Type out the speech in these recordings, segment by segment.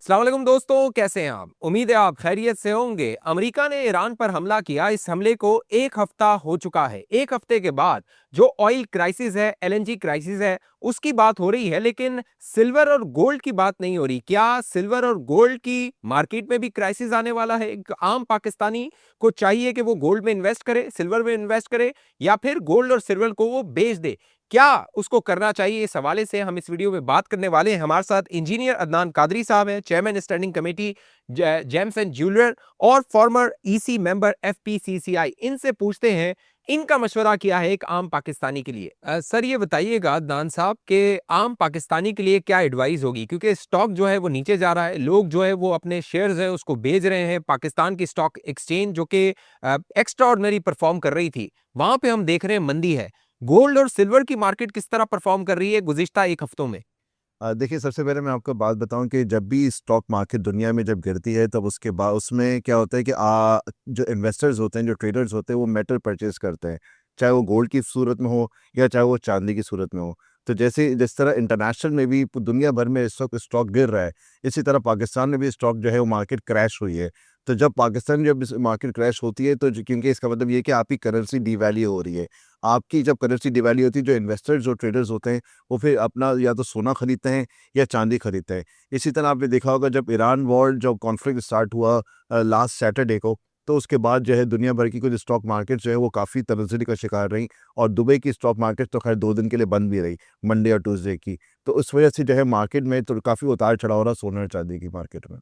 अस्सलाम वालेकुम दोस्तों, कैसे हैं आप? उम्मीद है आप खैरियत से होंगे। अमेरिका ने ईरान पर हमला किया। इस हमले को एक हफ्ता हो चुका है। एक हफ्ते के बाद जो ऑयल क्राइसिस है, एलएनजी क्राइसिस है, उसकी बात हो रही है, लेकिन सिल्वर और गोल्ड की बात नहीं हो रही। क्या सिल्वर और गोल्ड की मार्केट में भी क्राइसिस आने वाला है? एक आम पाकिस्तानी को चाहिए कि वो गोल्ड में इन्वेस्ट करे, सिल्वर में इन्वेस्ट करे, या फिर गोल्ड और सिल्वर को वो बेच दे? क्या उसको करना चाहिए? इस हवाले से हम इस वीडियो में बात करने वाले हैं। हमारे साथ इंजीनियर अदनान कादरी साहब हैं, chairman standing committee James and jeweller और फॉर्मर ईसी मेंबर एफपीसीसीआई। इनसे पूछते हैं इनका मशवरा क्या है एक आम पाकिस्तानी के लिए। सर, ये बताइएगा अदनान साहब कि आम पाकिस्तानी के लिए क्या एडवाइस होगी, क्योंकि स्टॉक जो है वो नीचे जा रहा है, लोग जो है वो अपने शेयर्स है उसको बेच रहे हैं। पाकिस्तान की स्टॉक एक्सचेंज जो कि एक्स्ट्रा ऑर्डिनरी परफॉर्म कर रही थी, वहां पे हम देख रहे हैं मंदी है। गोल्ड और सिल्वर की मार्केट किस तरह परफॉर्म कर रही है गुज़िश्ता एक हफ्तों में? देखिए, सबसे पहले मैं आपको बात बताऊं कि जब भी स्टॉक मार्केट दुनिया में जब गिरती है तब उसके बाद उसमें क्या होता है कि जो इन्वेस्टर्स होते हैं, जो ट्रेडर्स होते हैं, वो मेटल परचेज करते हैं, चाहे वो गोल्ड की सूरत में हो या चाहे वो चांदी की सूरत में हो। तो जैसे जिस तरह इंटरनेशनल में भी दुनिया भर में इस वक्त स्टॉक गिर रहा है, इसी तरह पाकिस्तान में भी स्टॉक जो है वो मार्केट क्रैश हुई है। तो जब पाकिस्तान जब मार्केट क्रैश होती है तो क्योंकि इसका मतलब ये है कि आपकी करेंसी डिवैल्यू हो रही है। आपकी जब करेंसी डिवैल्यू होती है, जो इन्वेस्टर्स जो ट्रेडर्स होते हैं, वो फिर अपना या तो सोना खरीदते हैं या चांदी खरीदते हैं। इसी तरह आपने देखा होगा जब ईरान वॉर जब कॉन्फ्लिक्ट स्टार्ट हुआ लास्ट सैटरडे को, तो उसके बाद जो है दुनिया भर की कुछ स्टॉक मार्केट जो है वो काफ़ी तनज़्ज़ुल का शिकार रही। और दुबई की स्टॉक मार्केट तो खैर 2 दिन के लिए बंद भी रही, मंडे और ट्यूसडे की। तो उस वजह से जो है मार्केट में तो काफ़ी उतार चढ़ाव रहा सोने और चांदी की मार्केट में।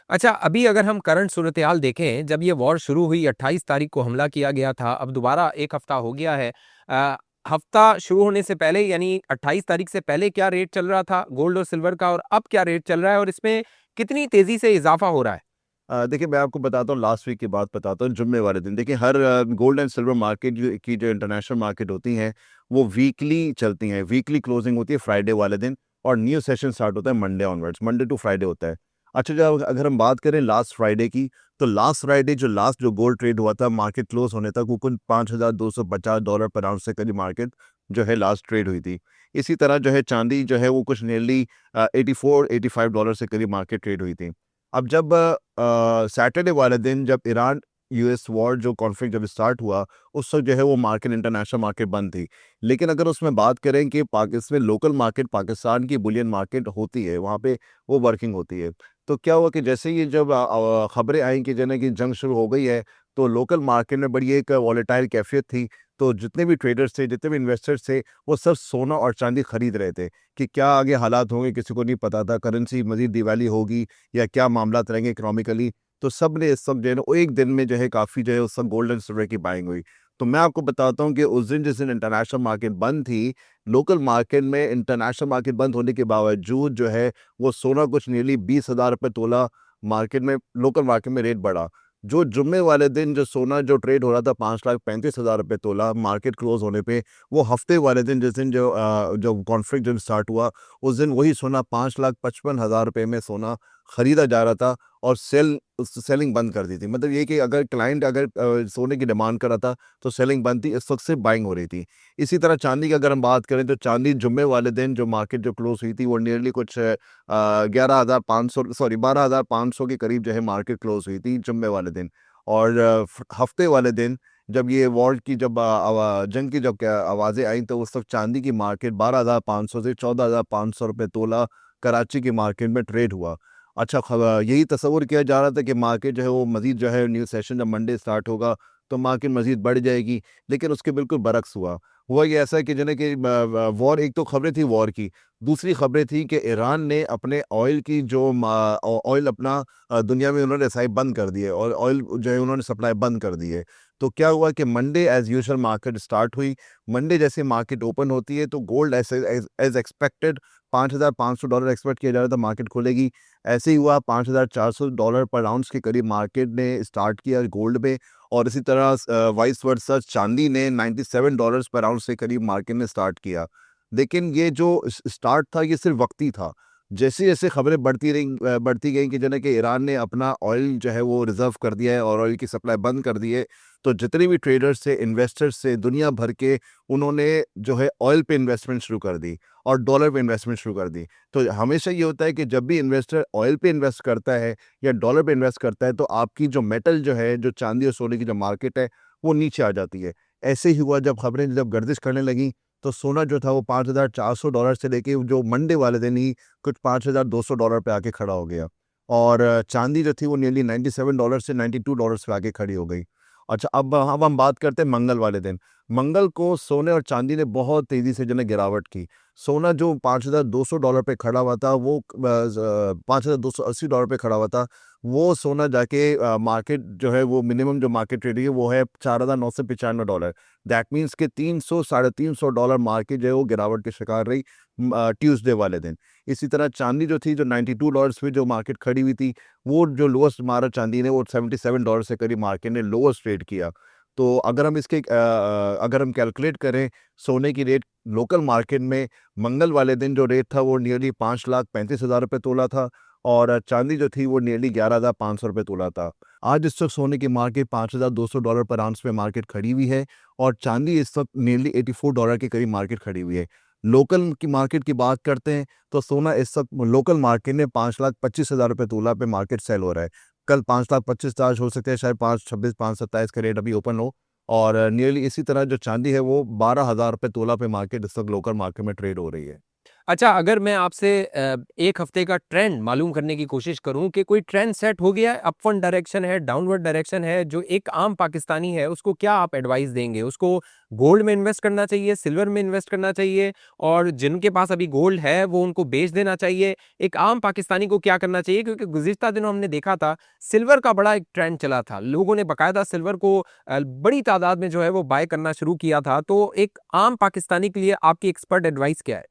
अच्छा, अभी अगर हम करंट सूरत-ए-हाल देखें, जब ये वॉर शुरू हुई 28 तारीख को हमला किया गया था, अब दोबारा 1 हफ्ता हो गया है। हफ्ता शुरू होने से पहले यानी 28 तारीख से पहले क्या रेट चल रहा था गोल्ड और सिल्वर का, और अब क्या रेट चल रहा है, और इसमें कितनी तेज़ी से इज़ाफ़ा हो रहा है? देखिए, मैं आपको बताता हूँ, लास्ट वीक की बात बताता हूँ। जुम्मे वाले दिन देखिए, हर गोल्ड एंड सिल्वर मार्केट जो इंटरनेशनल मार्केट होती हैं, वो वीकली चलती हैं। वीकली क्लोजिंग होती है फ्राइडे वाले दिन, और न्यू सेशन स्टार्ट होता है Monday onwards, Monday to Friday होता है। अच्छा, जब अगर हम बात करें लास्ट फ्राइडे की, तो लास्ट फ्राइडे जो लास्ट जो गोल्ड ट्रेड हुआ था मार्केट क्लोज होने तक, वो कुल $5,250 पर आउंस से करीब मार्केट जो है लास्ट ट्रेड हुई थी। इसी तरह जो है चांदी जो है वो कुछ नियरली $84-85 से करीब मार्केट ट्रेड हुई थी। अब जब सैटरडे वाले दिन जब ईरान यूएस वॉर जो कॉन्फ्लिक्ट जब स्टार्ट हुआ, उस वक्त जो है वो मार्केट इंटरनेशनल मार्केट बंद थी। लेकिन अगर उसमें बात करें कि इसमें लोकल मार्केट पाकिस्तान की बुलियन मार्केट होती है, वहाँ पे वो वर्किंग होती है। तो क्या हुआ कि जैसे ही जब खबरें आई कि जने की जंग शुरू हो गई है, तो लोकल मार्केट में बड़ी एक वॉलेटाइल कैफियत थी। तो जितने भी ट्रेडर्स थे, जितने भी इन्वेस्टर्स थे, वो सब सोना और चांदी खरीद रहे थे कि क्या आगे हालात होंगे, किसी को नहीं पता था, करेंसी मजीद दिवाली होगी या क्या मामलात रहेंगे इकोनॉमिकली। तो सब ने इस सब जो है ना, वो एक दिन में जो है काफ़ी जो है उस सब गोल्ड एंड सिल्वर की बाइंग हुई। तो मैं आपको बताता हूँ कि उस दिन जिस दिन इंटरनेशनल मार्केट बंद थी, लोकल मार्केट में इंटरनेशनल मार्केट बंद होने के बावजूद जो है वो सोना कुछ नियरली 20,000 रुपये तोला मार्केट में, लोकल मार्केट में रेट बढ़ा। जो जुम्मे वाले दिन जो सोना जो ट्रेड हो रहा था 5,35,000 रुपये तोला मार्केट क्लोज होने पे, वो हफ्ते वाले दिन जिस दिन जो कॉन्फ्लिक्ट जब स्टार्ट हुआ, उस दिन वही सोना 5,55,000 रुपये में सोना खरीदा जा रहा था, और सेलिंग बंद कर दी थी। मतलब ये कि अगर क्लाइंट अगर सोने की डिमांड कर रहा था तो सेलिंग बंद थी, इस वक्त से बाइंग हो रही थी। इसी तरह चांदी की अगर हम बात करें, तो चांदी जुम्मे वाले दिन जो मार्केट जो क्लोज हुई थी, वो नियरली कुछ 11,500 सॉरी 12,500 के करीब जो है मार्केट क्लोज हुई थी जुम्मे वाले दिन। और हफ्ते वाले दिन जब ये वॉर की जब जंग की जब क्या आवाज़ें आई, तो उस वक्त चांदी की मार्केट 12,500 से 14,500 रुपये तोला कराची की मार्केट में ट्रेड हुआ। अच्छा, यही तसव्वुर किया जा रहा था कि मार्केट जो है वो मज़ीद जो है न्यू सेशन जब मंडे स्टार्ट होगा तो मार्केट मज़ीद बढ़ जाएगी, लेकिन उसके बिल्कुल बरक्स हुआ। हुआ ये ऐसा कि जने कि वॉर, एक तो खबरें थी वॉर की, दूसरी खबरें थी कि ईरान ने अपने ऑयल की जो ऑयल अपना दुनिया में उन्होंने रसाई बंद कर दी है, और ऑयल जो है उन्होंने सप्लाई बंद कर दी है। तो क्या हुआ कि Monday as usual market start हुई। मंडे जैसे मार्केट ओपन होती है तो गोल्ड एज़ एक्सपेक्टेड $5,500 एक्सपेक्ट किया जा रहा था मार्केट खुलेगी। ऐसे ही हुआ, $5,400 पर आउंस के करीब मार्केट ने स्टार्ट किया गोल्ड में। और इसी तरह वाइस वर्सा चांदी ने $97 पर आउंस के करीब मार्केट ने स्टार्ट किया। लेकिन ये जो स्टार्ट था ये सिर्फ वक्ती था। जैसे जैसे खबरें बढ़ती गई कि जो है कि ईरान ने अपना ऑयल जो है वो रिजर्व कर दिया है और ऑयल की सप्लाई बंद कर दी है, तो जितने भी ट्रेडर्स थे, इन्वेस्टर्स थे दुनिया भर के, उन्होंने जो है ऑयल पे इन्वेस्टमेंट शुरू कर दी और डॉलर पे इन्वेस्टमेंट शुरू कर दी। तो हमेशा ये होता है कि जब भी इन्वेस्टर ऑयल पे इन्वेस्ट करता है या डॉलर पे इन्वेस्ट करता है, तो आपकी जो मेटल जो है, जो चांदी और सोने की जो मार्केट है, वो नीचे आ जाती है। ऐसे ही हुआ जब खबरें जब गर्दिश करने लगी, तो सोना जो था वो $5,400 से लेके जो मंडे वाले दिन ही कुछ $5,200 पे आके खड़ा हो गया। और चांदी जो थी वो नियरली $97 से $92 पे आके खड़ी हो गई। अच्छा, अब हम बात करते हैं मंगल वाले दिन। मंगल को सोने और चांदी ने बहुत तेज़ी से जो है गिरावट की। सोना जो $5,200 पे खड़ा हुआ था, वो $5,280 पे खड़ा हुआ था। वो सोना जाके मार्केट जो है वो मिनिमम जो मार्केट ट्रेड है वो है $4,995। दैट मीन्स कि 300 साढ़े $300 मार्केट जो है वो गिरावट के शिकार रही ट्यूसडे वाले दिन। इसी तरह चांदी जो थी, जो $92 पे जो मार्केट खड़ी हुई थी, वो जो लोएस्ट मारा चांदी ने, वो $77 से करीब मार्केट ने लोएस्ट ट्रेड किया। तो अगर हम कैलकुलेट करें सोने की रेट लोकल मार्केट में, मंगल वाले दिन जो रेट था वो नियरली 5,35,000 रुपये तोला था और चांदी जो थी वो नियरली $11,500 तोला था। आज इस वक्त सोने की मार्केट $5,200 पर आउंस पे मार्केट खड़ी हुई है और चांदी इस वक्त नियरली $84 के करीब मार्केट खड़ी हुई है। लोकल की मार्केट की बात करते हैं तो सोना इस वक्त लोकल मार्केट में $5,25,000 तोला पे मार्केट सेल हो रहा है। कल 5,25,000 हो सकते हैं, शायद 5,26 5,27 का रेट अभी ओपन हो। और नियरली इसी तरह जो चांदी है वो $12,000 तोला पे मार्केट इस वक्त लोकल मार्केट में ट्रेड हो रही है। अच्छा, अगर मैं आपसे 1 हफ्ते का ट्रेंड मालूम करने की कोशिश करूँ कि कोई ट्रेंड सेट हो गया है, अपवर्ड डायरेक्शन है, डाउनवर्ड डायरेक्शन है, जो एक आम पाकिस्तानी है, उसको क्या आप एडवाइस देंगे? उसको गोल्ड में इन्वेस्ट करना चाहिए, सिल्वर में इन्वेस्ट करना चाहिए और जिनके पास अभी गोल्ड है, वो उनको बेच देना चाहिए? एक आम पाकिस्तानी को क्या करना चाहिए? क्योंकि गुज़िश्ता दिनों हमने देखा था, सिल्वर का बड़ा एक ट्रेंड चला था। लोगों ने बाकायदा सिल्वर को बड़ी तादाद में जो है, वो बाय करना शुरू किया था। तो एक आम पाकिस्तानी के लिए आपकी एक्सपर्ट एडवाइस क्या है?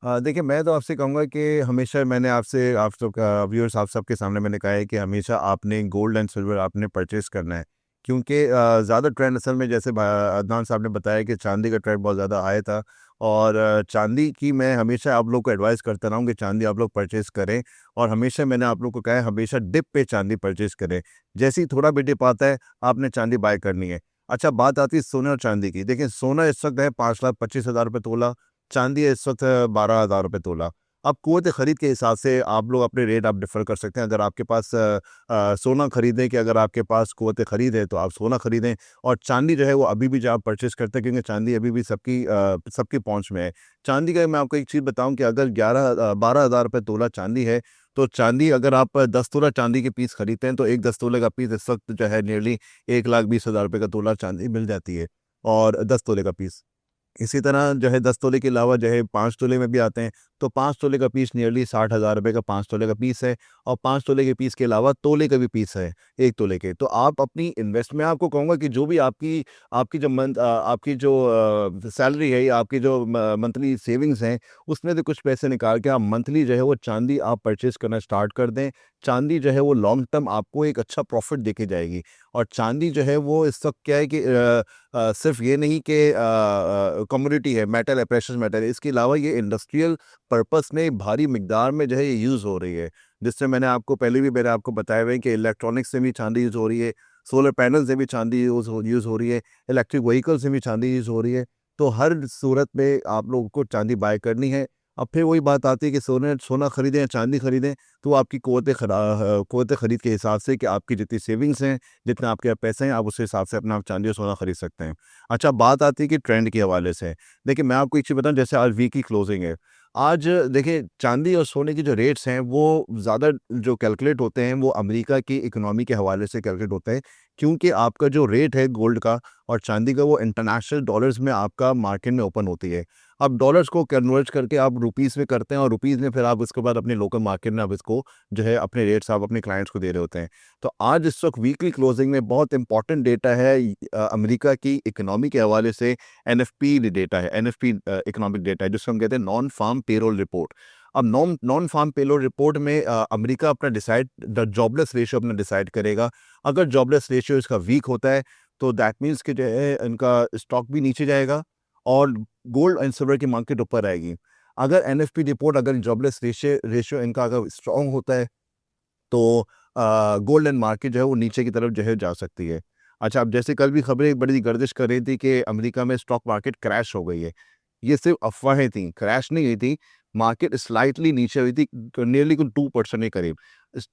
देखिए, मैं तो आपसे कहूँगा कि हमेशा मैंने आपसे आप सबका व्यूअर्स आप सबके सामने मैंने कहा है कि हमेशा आपने गोल्ड एंड सिल्वर आपने परचेज़ करना है। क्योंकि ज़्यादा ट्रेंड असल में जैसे अदनान साहब ने बताया कि चांदी का ट्रेंड बहुत ज़्यादा आया था और चांदी की मैं हमेशा आप लोग को एडवाइस करता रहा हूँ कि चांदी आप लोग परचेज़ करें और हमेशा मैंने आप लोग को कहा है हमेशा डिप पे चांदी परचेज़ करें। जैसे ही थोड़ा भी डिप आता है, आपने चांदी बाय करनी है। अच्छा, बात आती है सोने और चांदी की। देखिए, सोना इस वक्त है $5,25,000 तोला, चांदी है इस वक्त $12,000 तोला। अब क़ुव्वत ख़रीद के हिसाब से आप लोग अपने रेट आप डिफ़र कर सकते हैं। अगर आपके पास सोना खरीदें कि अगर आपके पास क़ुव्वत ख़रीद है तो आप सोना खरीदें और चांदी जो है वो अभी भी जो आप परचेज़ करते हैं, क्योंकि चांदी अभी भी सबकी पहुँच में है। चांदी का मैं आपको एक चीज़ बताऊँ कि अगर 12,000 रुपये तोला चांदी है, तो चांदी अगर आप 10 तोला चांदी के पीस खरीदते हैं तो एक 10 तोले का पीस इस वक्त जो है नियरली ₹1,20,000 का तोला चांदी मिल जाती है और 10 तोले का पीस। इसी तरह जो है 10 तोले के अलावा जो है 5 तोले में भी आते हैं, तो 5 तोले का पीस नियरली ₹60,000 का 5 तोले का पीस है और 5 तोले के पीस के अलावा तोले का भी पीस है, 1 तोले के। तो आप अपनी इन्वेस्ट मैं आपको कहूँगा कि जो भी आपकी जो सैलरी है या आपकी जो म मंथली सेविंग्स हैं, उसमें से कुछ पैसे निकाल के आप मंथली जो है वो चांदी आप परचेज़ करना स्टार्ट कर दें। चांदी जो है वो लॉन्ग टर्म आपको एक अच्छा प्रॉफ़िट देके जाएगी और चांदी जो है वो इस वक़्त क्या है कि सिर्फ़ ये नहीं कि कमोडिटी है, मेटल है, प्रेशियस मेटल है, इसके अलावा ये इंडस्ट्रियल पर्पस में भारी मिकदार में जो है ये यूज़ हो रही है। जिससे मैंने आपको बताया हुआ है कि इलेक्ट्रॉनिक्स से भी चांदी यूज़ हो रही है, सोलर पैनल से भी चांदी यूज़ हो रही है, इलेक्ट्रिक व्हीकल से भी चांदी यूज़ हो रही है। तो हर सूरत में आप लोगों को चांदी बाय करनी है। अब फिर वही बात आती है कि सोना खरीदें या चांदी खरीदें, तो आपकी क़ुव्वत ख़रीद के हिसाब से कि आपकी जितनी सेविंग्स हैं, जितना आपके पास पैसे हैं, आप उस हिसाब से अपना आप चांदी और सोना खरीद सकते हैं। अच्छा, बात आती है कि ट्रेंड के हवाले से। देखिए, मैं आपको एक चीज़ बताऊँ, जैसे आज वीक की क्लोजिंग है। आज देखिए, चांदी और सोने की जो रेट्स हैं वो ज़्यादा जो कैलकुलेट होते हैं वो अमेरिका की इकोनॉमी के हवाले से कैलकुलेट होते हैं। क्योंकि आपका जो रेट है गोल्ड का और चांदी का वो इंटरनेशनल डॉलर्स में आपका मार्केट में ओपन होती है। अब डॉलर्स को कन्वर्ट करके आप रुपीज़ में करते हैं और रुपीज़ में फिर आप उसके बाद अपने लोकल मार्केट में आप इसको जो है अपने रेट्स आप अपने क्लाइंट्स को दे रहे होते हैं। तो आज इस वक्त वीकली क्लोजिंग में बहुत इंपॉर्टेंट डेटा है अमेरिका की इकोनॉमी के हवाले से। एनएफपी डेटा है, एनएफपी इकोनॉमिक डेटा है जिसको हम कहते हैं नॉन फार्म पेरोल रिपोर्ट। अब non non farm payroll report में अमेरिका अपना जॉबलेस रेशियो अपना डिसाइड करेगा। अगर जॉबलेस रेशियो इसका वीक होता है तो दैट मीन्स कि जो है इनका स्टॉक भी नीचे जाएगा और गोल्ड एंड सिल्वर की मार्केट ऊपर आएगी। अगर एनएफपी रिपोर्ट, अगर जॉबलेस रेशियो इनका अगर स्ट्रांग होता है तो गोल्ड एंड मार्केट जो है वो नीचे की तरफ जो है जा सकती है। अच्छा, अब जैसे कल भी खबरें बड़ी गर्दिश कर रही थी कि अमेरिका में स्टॉक मार्केट क्रैश हो गई है। ये सिर्फ अफवाहें थी, क्रैश नहीं हुई थी। मार्केट स्लाइटली नीचे हुई थी, नियरली कुछ 2% के करीब।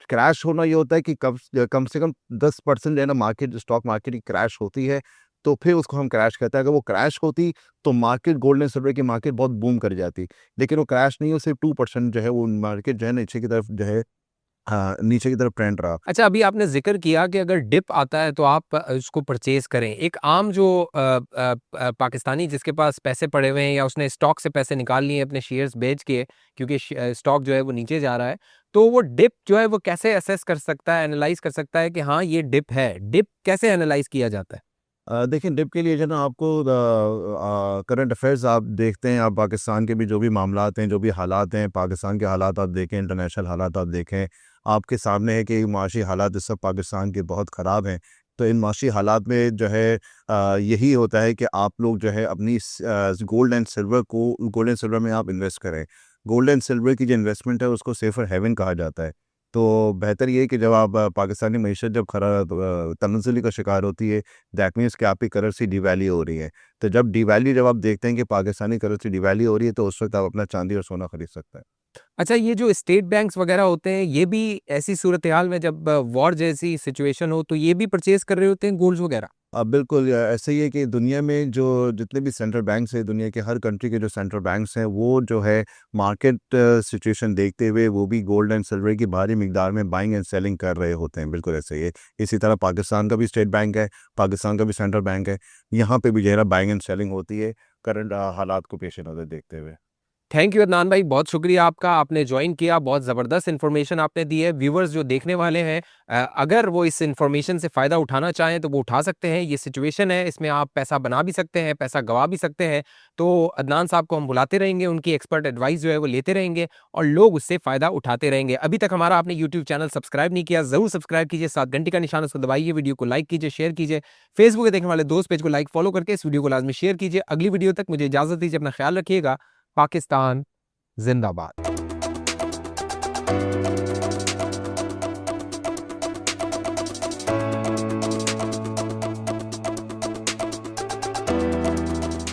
क्रैश होना ये होता है कि कम से कम 10% जो है ना मार्केट, स्टॉक मार्केट की क्रैश होती है, तो फिर उसको हम क्रैश कहते हैं। अगर वो क्रैश होती तो मार्केट, गोल्ड एंड सिल्वर की मार्केट बहुत बूम कर जाती, लेकिन वो क्रैश नहीं हुई, सिर्फ 2% जो है वो मार्केट जो है नीचे की तरफ जो है, हाँ, नीचे की तरफ ट्रेंड रहा। अच्छा, अभी आपने ज़िक्र किया कि अगर डिप आता है तो आप उसको परचेज़ करें। एक आम जो पाकिस्तानी जिसके पास पैसे पड़े हुए हैं या उसने स्टॉक से पैसे निकाल लिए हैं अपने शेयर्स बेच के, क्योंकि स्टॉक जो है वो नीचे जा रहा है, तो वो डिप जो है वो कैसे असेस कर सकता है, एनालाइज़ कर सकता है कि हाँ, ये डिप है? डिप कैसे एनालाइज़ किया जाता है? देखिए, डिप के लिए जो है ना आपको करंट अफेयर्स आप देखते हैं, आप पाकिस्तान के भी जो भी मामलात हैं, जो भी हालात हैं, पाकिस्तान के हालात आप देखें, इंटरनेशनल हालात आप देखें, आपके सामने है कि माशी हालात इस वक्त पाकिस्तान के बहुत ख़राब हैं। तो इन माशी हालात में जो है यही होता है कि आप लोग जो है अपनी गोल्ड एंड सिल्वर में आप इन्वेस्ट करें। गोल्ड एंड सिल्वर की जो इन्वेस्टमेंट है उसको सेफर हेवन कहा जाता है। तो बेहतर ये है कि जब आप पाकिस्तानी मईशत जब तनज़्ज़ुली का शिकार होती है, दैट मीन्स कि आपकी करेंसी डिवैल्यू हो रही है। तो जब आप देखते हैं कि पाकिस्तानी करेंसी डिवैल्यू हो रही है, तो उस वक़्त आप अपना चांदी और सोना खरीद सकते हैं। अच्छा, ये जो स्टेट बैंक्स वगैरह होते हैं, ये भी ऐसी सूरत-ए-हाल में जब वॉर जैसी सिचुएशन हो, तो ये भी परचेज़ कर रहे होते हैं गोल्ड्स वगैरह? बिल्कुल ऐसे ही है कि दुनिया में जो जितने भी सेंट्रल बैंक्स हैं, दुनिया के हर कंट्री के जो सेंट्रल बैंक्स हैं, वो जो है मार्केट सिचुएशन देखते हुए वो भी गोल्ड एंड सिल्वर की भारी मिकदार में बाइंग एंड सेलिंग कर रहे होते हैं। बिल्कुल ऐसे ही है। इसी तरह पाकिस्तान का भी स्टेट बैंक है, पाकिस्तान का भी सेंट्रल बैंक है। यहाँ पे भी जो है ना बाइंग एंड सेलिंग होती है, करंट हालात को पेश नज़र देखते हुए। थैंक यू अदनान भाई, बहुत शुक्रिया आपका, आपने जॉइन किया, बहुत ज़बरदस्त इन्फॉर्मेशन आपने दी है। व्यूअर्स जो देखने वाले हैं, अगर वो इस इन्फॉर्मेशन से फ़ायदा उठाना चाहें तो वो उठा सकते हैं। ये सिचुएशन है, इसमें आप पैसा बना भी सकते हैं, पैसा गँवा भी सकते हैं। तो अदनान साहब को हम बुलाते रहेंगे, उनकी एक्सपर्ट एडवाइस जो है वो लेते रहेंगे और लोग उससे फ़ायदा उठाते रहेंगे। अभी तक हमारा आपने यूट्यूब चैनल सब्सक्राइब नहीं किया, ज़रूर सब्सक्राइब कीजिए, साथ घंटी का निशान उसको दबाइए, वीडियो को लाइक कीजिए, शेयर कीजिए। फेसबुक पे देखने वाले दोस्त पेज को लाइक, फॉलो करके इस वीडियो को लाज़मी शेयर कीजिए। अगली वीडियो तक मुझे इजाज़त दीजिए, अपना ख़्याल रखिएगा। पाकिस्तान जिंदाबाद।